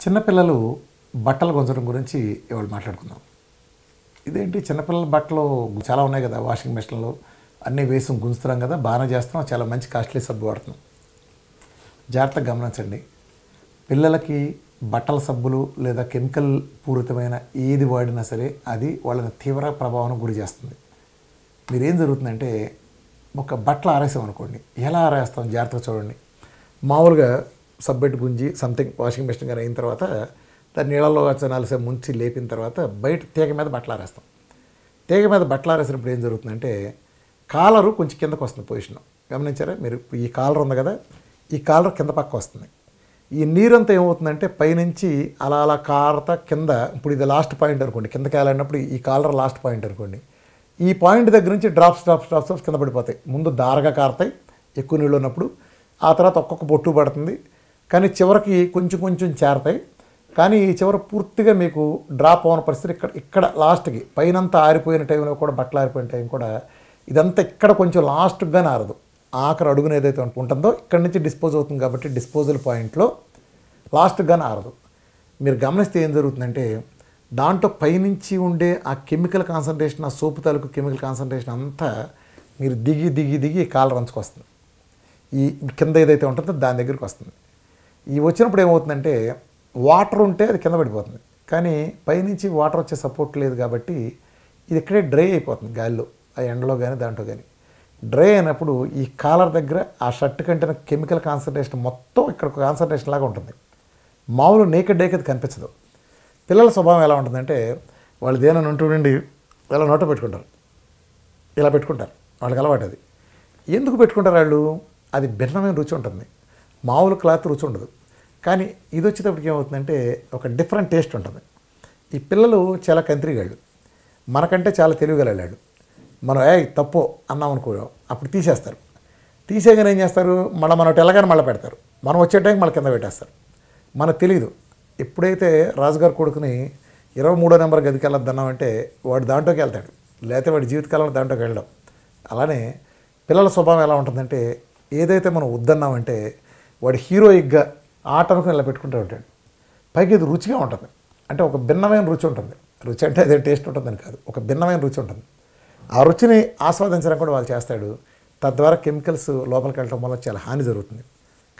చిన్నపిల్లలు బట్టలు గుంజడం గురించి ఇవాళ మాట్లాడుకుందాం. ఇదేంటి చిన్నపిల్లల బట్టలు చాలా ఉన్నాయి కదా, వాషింగ్ మెషిన్లో అన్నీ వేసి గుంజుతున్నాం కదా, బాగానే చేస్తున్నాం, చాలా మంచి కాస్ట్లీ సబ్బు వాడుతున్నాం. జాగ్రత్తగా గమనించండి, పిల్లలకి బట్టల సబ్బులు లేదా కెమికల్ పూరితమైన ఏది వాడినా సరే అది వాళ్ళని తీవ్ర ప్రభావం గురి చేస్తుంది. మీరేం జరుగుతుందంటే, ఒక బట్టలు ఆరేసాం అనుకోండి, ఎలా ఆరేస్తాం జాగ్రత్తగా చూడండి. మామూలుగా సబ్బెట్టు గుంజి సంథింగ్ వాషింగ్ మెషిన్ కానీ అయిన తర్వాత దాన్ని నీళ్ళలో నాలుగుసేపు ముంచి లేపిన తర్వాత బయట తీగ మీద బట్టలు ఆరేస్తాం. తీగ మీద బట్టలు ఆరేసినప్పుడు ఏం జరుగుతుందంటే, కాలరు కొంచెం కిందకు వస్తుంది పొజిషన్. గమనించారా మీరు? ఈ కాలర్ ఉంది కదా, ఈ కాలర్ కింద పక్క వస్తుంది. ఈ నీరంతా ఏమవుతుందంటే పైనుంచి అలా అలా కారత కింద, ఇప్పుడు ఇది లాస్ట్ పాయింట్ అనుకోండి, కిందకి వెళ్ళినప్పుడు ఈ కాలర్ లాస్ట్ పాయింట్ అనుకోండి, ఈ పాయింట్ దగ్గర నుంచి డ్రాప్స్ కింద పడిపోతాయి. ముందు దారగా కారతాయి ఎక్కువ నీళ్ళు ఉన్నప్పుడు, ఆ తర్వాత ఒక్కొక్క బొట్టు పడుతుంది, కానీ చివరికి కొంచెం కొంచెం చేరతాయి. కానీ ఈ చివరి పూర్తిగా మీకు డ్రాప్ అవ్వని పరిస్థితి ఇక్కడ లాస్ట్కి పైనంతా ఆరిపోయిన టైంలో కూడా, బట్టలు ఆరిపోయిన టైం కూడా ఇదంతా ఇక్కడ కొంచెం లాస్ట్గానే ఆరదు. ఆఖరి అడుగున ఏదైతే ఉంటుందో ఇక్కడి నుంచి డిస్పోజ్ అవుతుంది కాబట్టి డిస్పోజల్ పాయింట్లో లాస్ట్గానే ఆరదు. మీరు గమనిస్తే ఏం జరుగుతుందంటే, దాంట్లో పైనుంచి ఉండే ఆ కెమికల్ కాన్సన్ట్రేషన్, ఆ సోపు తాలూకు కెమికల్ కాన్సన్ట్రేషన్ అంతా మీరు దిగి కాలర్ అంచుకు వస్తుంది. ఈ కింద ఏదైతే ఉంటుందో దాని దగ్గరికి వస్తుంది. ఈ వచ్చినప్పుడు ఏమవుతుందంటే, వాటర్ ఉంటే అది కింద పడిపోతుంది, కానీ పైనుంచి వాటర్ వచ్చే సపోర్ట్ లేదు కాబట్టి ఇది ఇక్కడే డ్రై అయిపోతుంది గాలిలో, ఆ ఎండలో కానీ దాంట్లో కానీ. డ్రై అయినప్పుడు ఈ కాలర్ దగ్గర ఆ షర్ట్ కంటే కెమికల్ కాన్సన్ట్రేషన్ మొత్తం ఇక్కడ కాన్సన్ట్రేషన్ లాగా ఉంటుంది. మామూలు నేకెడ్ అది కనిపించదు. పిల్లల స్వభావం ఎలా ఉంటుందంటే, వాళ్ళు దేని ఉంటుండి ఇలా నోట పెట్టుకుంటారు, ఇలా పెట్టుకుంటారు. వాళ్ళకి అలవాటు అది. ఎందుకు పెట్టుకుంటారు వాళ్ళు? అది భిన్నమైన రుచి ఉంటుంది, మామూలు క్లాత్ రుచి ఉండదు. కానీ ఇది వచ్చేటప్పటికి ఏమవుతుందంటే ఒక డిఫరెంట్ టేస్ట్ ఉంటుంది. ఈ పిల్లలు చాలా కంత్రిగాళ్ళు, మనకంటే చాలా తెలివిగలవాళ్ళు. మనం తప్పు అన్నాం అనుకో, అప్పుడు తీసేస్తారు. తీసేగానే ఏం చేస్తారు, మనం ఎలాగైనా మళ్ళీ పెడతారు, మనం వచ్చే టైంకి మళ్ళీ కింద పెట్టేస్తారు. మనకు తెలియదు. ఎప్పుడైతే రాజుగారు కొడుకుని 23వ నెంబర్ గదికి వెళ్ళొద్దన్నామంటే వాడు దాంట్లోకి వెళ్తాడు, లేకపోతే వాడి జీవితకాలంలో దాంట్లోకి వెళ్ళడం. అలానే పిల్లల స్వభావం ఎలా ఉంటుందంటే, ఏదైతే మనం వద్దన్నామంటే వాడు హీరోయిక్గా ఆట అనుకుని ఇలా పెట్టుకుంటూ ఉంటాడు. పైకి ఇది రుచిగా ఉంటుంది, అంటే ఒక భిన్నమైన రుచి ఉంటుంది. రుచి అంటే అదే టేస్ట్ ఉంటుందని కాదు, ఒక భిన్నమైన రుచి ఉంటుంది. ఆ రుచిని ఆస్వాదించడం కూడా వాళ్ళు చేస్తాడు. తద్వారా కెమికల్స్ లోపలికి వెళ్ళడం వల్ల చాలా హాని జరుగుతుంది.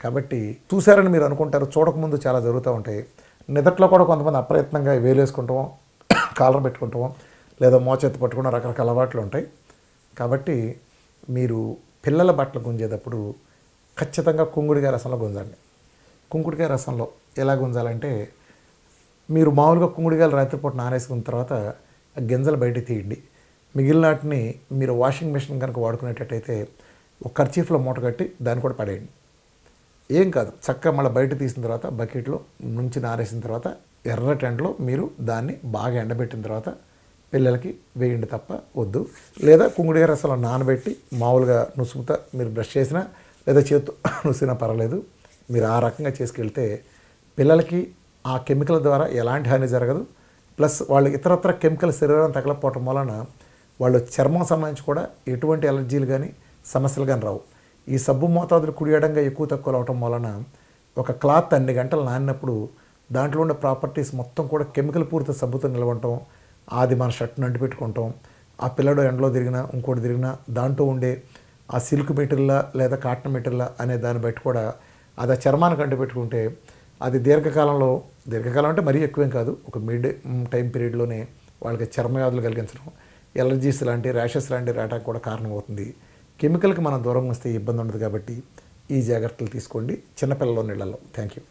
కాబట్టి చూశారని మీరు అనుకుంటారు, చూడకముందు చాలా జరుగుతూ ఉంటాయి. నిదట్లో కూడా కొంతమంది అప్రయత్నంగా వేలేసుకుంటాం, కాలర్ పెట్టుకుంటాం, లేదా మోచెత్తి పట్టుకున్న రకరకాల అలవాట్లు ఉంటాయి. కాబట్టి మీరు పిల్లల బట్టలు గుంజేటప్పుడు ఖచ్చితంగా కుంకుడుకాయ రసంలో గుంజండి. కుంకుడుకాయ రసంలో ఎలా గుంజాలంటే, మీరు మామూలుగా కుంకుడుకాయలు రాత్రిపూట నానేసుకున్న తర్వాత గింజలు బయటికి తీయండి. మిగిలిన వాటిని మీరు వాషింగ్ మెషిన్ కనుక వాడుకునేటట్టయితే ఒక కర్చీఫ్లో మూట కట్టి దాన్ని కూడా పడేయండి. ఏం కాదు, చక్కగా మళ్ళీ బయట తీసిన తర్వాత బకెట్లో నుంచి నారేసిన తర్వాత ఎర్రటి ఎండలో మీరు దాన్ని బాగా ఎండబెట్టిన తర్వాత పిల్లలకి వేయండి తప్ప వద్దు. లేదా కుంకుడుకాయ రసంలో నానబెట్టి మామూలుగా నుసుగుతా మీరు బ్రష్ చేసినా లేదా చేతితో నుసినా పర్వాలేదు. మీరు ఆ రకంగా చేసుకెళ్తే పిల్లలకి ఆ కెమికల్ ద్వారా ఎలాంటి హాని జరగదు. ప్లస్ వాళ్ళు ఇతరత్ర కెమికల్ శరీరం తగలకపోవటం వలన వాళ్ళు చర్మం సంబంధించి కూడా ఎటువంటి ఎలర్జీలు కానీ సమస్యలు కానీ రావు. ఈ సబ్బు మోతాదులు కుడియడంగా ఎక్కువ తక్కువ అవటం వలన ఒక క్లాత్ అన్ని గంటలు నానినప్పుడు దాంట్లో ఉండే ప్రాపర్టీస్ మొత్తం కూడా కెమికల్ పూరిత సబ్బుతో నిలవటం, అది మన షర్ట్ను అంటిపెట్టుకుంటాం. ఆ పిల్లడు ఎండలో తిరిగినా ఇంకోటి తిరిగినా దాంట్లో ఉండే ఆ సిల్క్ మెటీరియల్ లేదా కాటన్ మెటీరియల్ అనే దాన్ని బట్టి కూడా అది ఆ చర్మానికి అంటిపెట్టుకుంటే అది దీర్ఘకాలం అంటే మరీ ఎక్కువేం కాదు, ఒక మిడ్ టైం పీరియడ్లోనే వాళ్ళకి చర్మవ్యాధులు కలిగించడం, ఎలర్జీస్ లాంటి ర్యాషెస్ లాంటి రావడానికి కూడా కారణమవుతుంది. కెమికల్కి మనం దూరం వస్తే ఇబ్బంది ఉండదు. కాబట్టి ఈ జాగ్రత్తలు తీసుకోండి చిన్నపిల్లల నీళ్ళల్లో. Thank you.